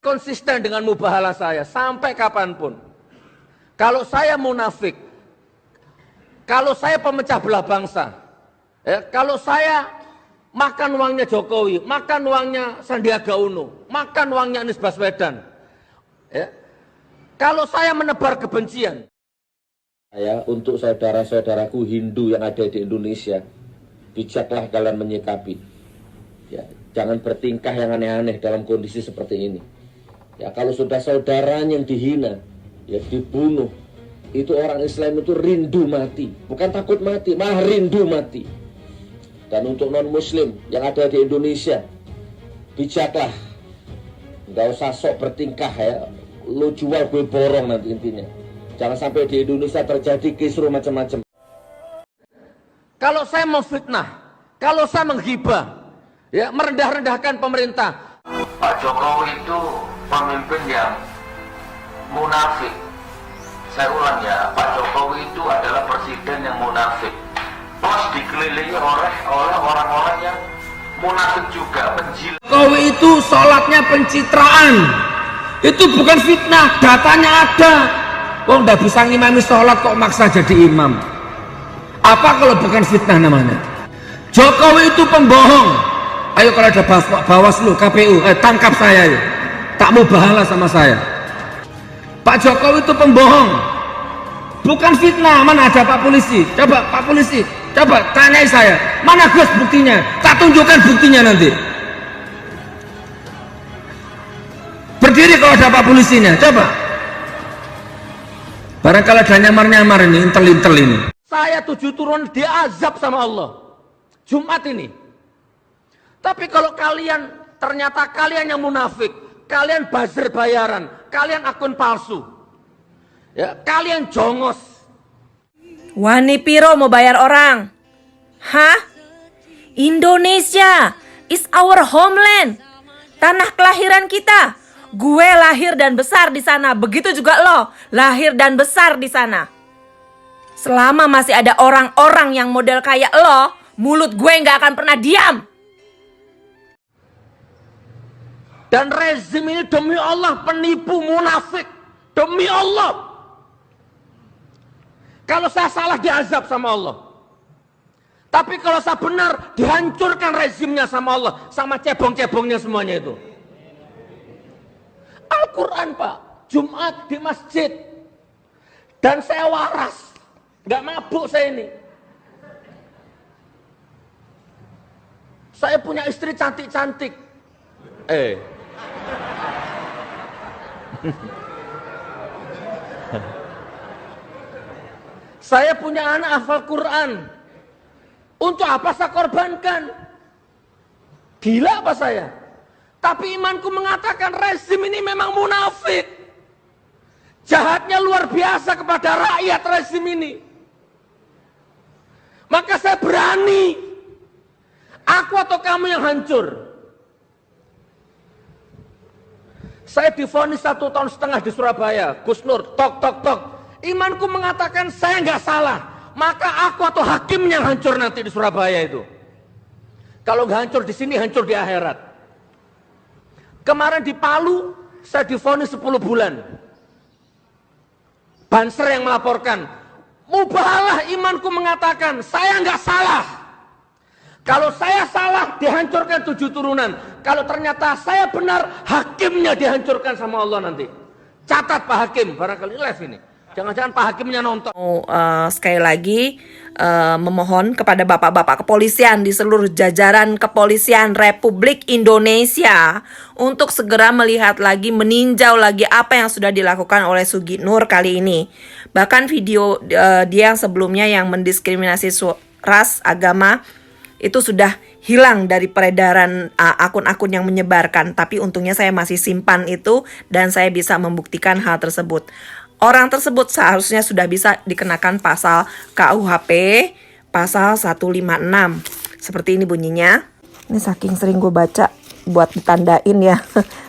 konsisten dengan mubahalah saya sampai kapanpun. Kalau saya munafik, kalau saya pemecah belah bangsa, ya, kalau saya makan uangnya Jokowi, makan uangnya Sandiaga Uno, makan uangnya Anies Baswedan, ya, kalau saya menebar kebencian, saya untuk saudara-saudaraku Hindu yang ada di Indonesia, bijaklah kalian menyikapi. Ya, jangan bertingkah yang aneh-aneh dalam kondisi seperti ini. Ya, kalau sudah saudaranya yang dihina, ya dibunuh, itu orang Islam itu rindu mati, bukan takut mati, malah rindu mati. Dan untuk non-muslim yang ada di Indonesia, bijaklah, nggak usah sok bertingkah ya, lu jual gue borong nanti intinya. Jangan sampai di Indonesia terjadi kisruh macam-macam. Kalau saya memfitnah, kalau saya menghibah, ya, merendah-rendahkan pemerintah. Pak Jokowi itu pemimpin yang munafik. Saya ulang ya, Pak Jokowi itu adalah presiden yang munafik. Plus dikelilingi oleh orang-orang yang munafik juga, penjilat. Jokowi itu sholatnya pencitraan. Itu bukan fitnah, datanya ada. Wong nggak bisa ngimami sholat kok maksa jadi imam. Apa kalau bukan fitnah namanya? Jokowi itu pembohong. Ayo kalau ada Bawaslu, KPU, tangkap saya ya. Tak mau bahala sama saya. Pak Jokowi itu pembohong. Bukan fitnah. Mana ada Pak Polisi? Coba Pak Polisi, coba tanyai saya. Mana Gus buktinya? Tak tunjukkan buktinya nanti. Berdiri kalau ada Pak Polisinya, coba. Barangkali ada nyamar-nyamar ini, intel-intel ini. Saya 7 turun diazab sama Allah Jumat ini. Tapi kalau kalian, ternyata kalian yang munafik, kalian buzzer bayaran, kalian akun palsu, ya, kalian jongos. Wani piro mau bayar orang? Hah? Indonesia is our homeland. Tanah kelahiran kita. Gue lahir dan besar di sana. Begitu juga lo lahir dan besar di sana. Selama masih ada orang-orang yang model kayak lo, mulut gue nggak akan pernah diam. Dan rezim ini demi Allah penipu, munafik. Demi Allah. Kalau saya salah diazab sama Allah. Tapi kalau saya benar dihancurkan rezimnya sama Allah, sama cebong-cebongnya semuanya itu. Al-Quran Pak, Jumat di masjid. Dan saya waras, nggak mabuk saya ini. Saya punya istri cantik-cantik. Saya punya anak hafal Quran. Untuk apa saya korbankan? Gila apa saya? Tapi imanku mengatakan rezim ini memang munafik. Jahatnya luar biasa kepada rakyat rezim ini. Maka saya berani. Aku atau kamu yang hancur. Saya divonis 1,5 tahun di Surabaya. Gus Nur, tok tok tok. Imanku mengatakan saya nggak salah. Maka aku atau hakim yang hancur nanti di Surabaya itu. Kalau nggak hancur di sini, hancur di akhirat. Kemarin di Palu, saya divonis 10 bulan. Banser yang melaporkan. Mubahalah imanku mengatakan, saya nggak salah. Kalau saya salah, dihancurkan 7 turunan. Kalau ternyata saya benar, hakimnya dihancurkan sama Allah nanti. Catat Pak Hakim, barangkali live ini. Jangan-jangan Pak Hakimnya nonton. Sekali lagi memohon kepada bapak-bapak kepolisian di seluruh jajaran kepolisian Republik Indonesia untuk segera melihat lagi, meninjau lagi apa yang sudah dilakukan oleh Sugi Nur kali ini. Bahkan video dia yang sebelumnya yang mendiskriminasi ras, agama, itu sudah hilang dari peredaran akun-akun yang menyebarkan. Tapi untungnya saya masih simpan itu dan saya bisa membuktikan hal tersebut. Orang tersebut seharusnya sudah bisa dikenakan pasal KUHP pasal 156. Seperti ini bunyinya. Ini saking sering gue baca buat ditandain ya.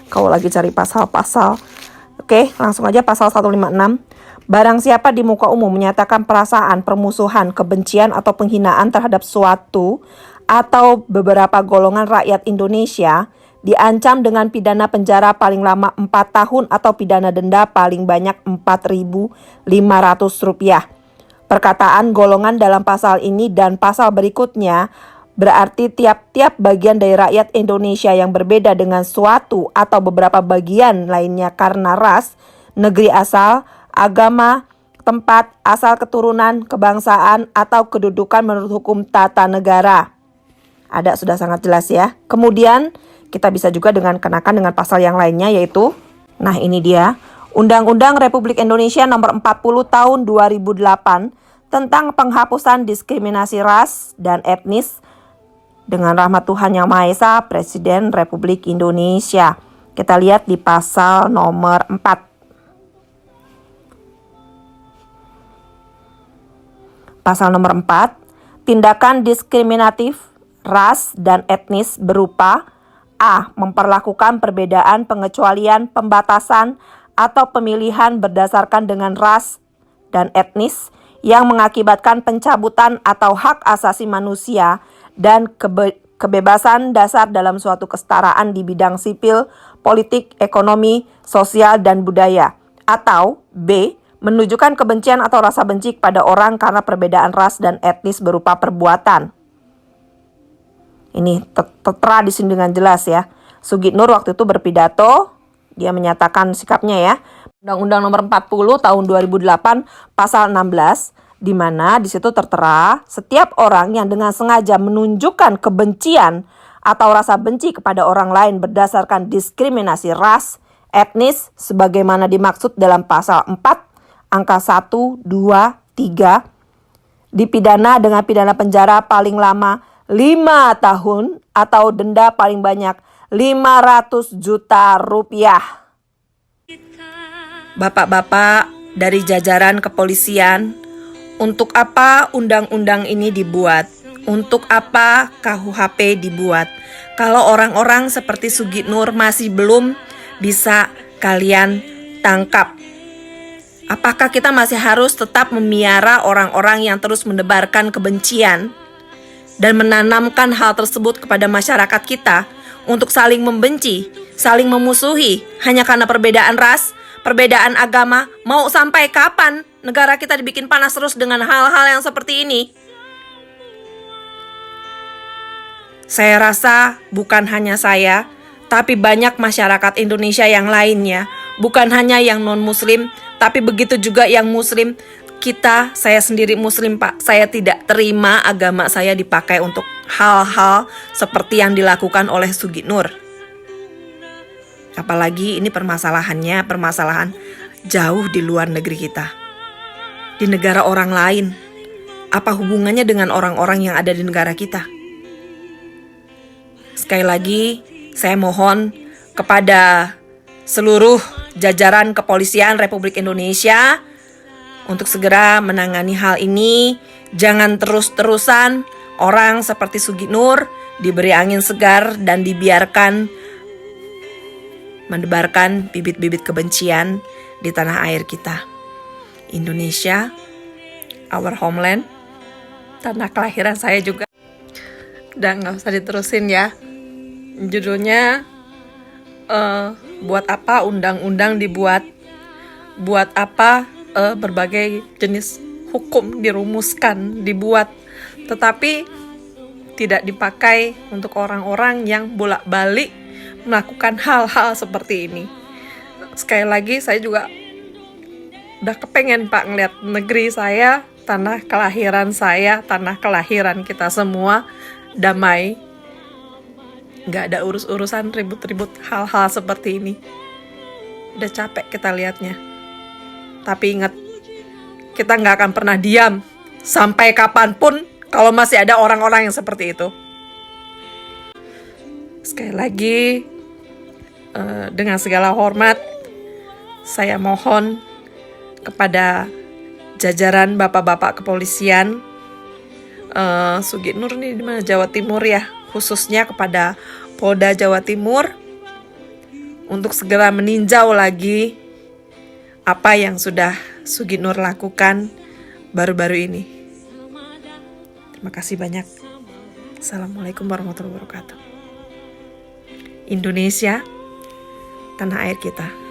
Kalau lagi cari pasal-pasal. Oke, langsung aja pasal 156. Barang siapa di muka umum menyatakan perasaan, permusuhan, kebencian atau penghinaan terhadap suatu atau beberapa golongan rakyat Indonesia diancam dengan pidana penjara paling lama 4 tahun atau pidana denda paling banyak Rp4.500. Perkataan golongan dalam pasal ini dan pasal berikutnya berarti tiap-tiap bagian dari rakyat Indonesia yang berbeda dengan suatu atau beberapa bagian lainnya karena ras, negeri asal, agama, tempat, asal keturunan, kebangsaan, atau kedudukan menurut hukum tata negara. Ada sudah sangat jelas ya. Kemudian kita bisa juga kenakan dengan pasal yang lainnya yaitu, nah ini dia, Undang-Undang Republik Indonesia Nomor 40 Tahun 2008 tentang penghapusan diskriminasi ras dan etnis. Dengan rahmat Tuhan Yang Maha Esa, Presiden Republik Indonesia. Kita lihat di pasal nomor 4. Pasal nomor 4, tindakan diskriminatif ras dan etnis berupa A. Memperlakukan perbedaan, pengecualian, pembatasan, atau pemilihan berdasarkan dengan ras dan etnis yang mengakibatkan pencabutan atau hak asasi manusia dan kebebasan dasar dalam suatu kesetaraan di bidang sipil, politik, ekonomi, sosial, dan budaya. Atau B. Menunjukkan kebencian atau rasa benci kepada orang karena perbedaan ras dan etnis berupa perbuatan. Ini tertera di sini dengan jelas ya. Sugitnur waktu itu berpidato, dia menyatakan sikapnya ya. Undang-Undang Nomor 40 Tahun 2008 Pasal 16, di mana di situ tertera setiap orang yang dengan sengaja menunjukkan kebencian atau rasa benci kepada orang lain berdasarkan diskriminasi ras, etnis sebagaimana dimaksud dalam pasal 4 angka 1, 2, 3 dipidana dengan pidana penjara paling lama 5 tahun atau denda paling banyak Rp500 juta. Bapak-bapak dari jajaran kepolisian, untuk apa undang-undang ini dibuat? Untuk apa KUHP dibuat? Kalau orang-orang seperti Sugitnur masih belum bisa kalian tangkap. Apakah kita masih harus tetap memiara orang-orang yang terus menebarkan kebencian dan menanamkan hal tersebut kepada masyarakat kita untuk saling membenci, saling memusuhi hanya karena perbedaan ras, perbedaan agama? Mau sampai kapan negara kita dibikin panas terus dengan hal-hal yang seperti ini? Saya rasa bukan hanya saya, tapi banyak masyarakat Indonesia yang lainnya, bukan hanya yang non-muslim, tapi begitu juga yang muslim. Saya sendiri muslim Pak, saya tidak terima agama saya dipakai untuk hal-hal seperti yang dilakukan oleh Sugitnur. Apalagi ini permasalahan jauh di luar negeri kita. Di negara orang lain. Apa hubungannya dengan orang-orang yang ada di negara kita? Sekali lagi, saya mohon kepada seluruh jajaran kepolisian Republik Indonesia untuk segera menangani hal ini. Jangan terus-terusan orang seperti Sugitnur diberi angin segar dan dibiarkan menebarkan bibit-bibit kebencian di tanah air kita. Indonesia, our homeland, tanah kelahiran saya juga. Udah gak usah diterusin ya. Judulnya, buat apa undang-undang dibuat? Buat apa berbagai jenis hukum dirumuskan, dibuat, tetapi tidak dipakai untuk orang-orang yang bolak-balik melakukan hal-hal seperti ini. Sekali lagi saya juga udah kepengen Pak ngeliat negeri saya, tanah kelahiran saya, tanah kelahiran kita semua damai. Gak ada urus-urusan ribut-ribut hal-hal seperti ini. Udah capek kita lihatnya. Tapi ingat, kita gak akan pernah diam sampai kapanpun kalau masih ada orang-orang yang seperti itu. Sekali lagi, dengan segala hormat, saya mohon kepada jajaran bapak-bapak kepolisian, Sugitnur nih di mana, Jawa Timur ya, khususnya kepada Polda Jawa Timur, untuk segera meninjau lagi apa yang sudah Sugitnur lakukan baru-baru ini. Terima kasih banyak. Assalamualaikum warahmatullahi wabarakatuh. Indonesia, tanah air kita.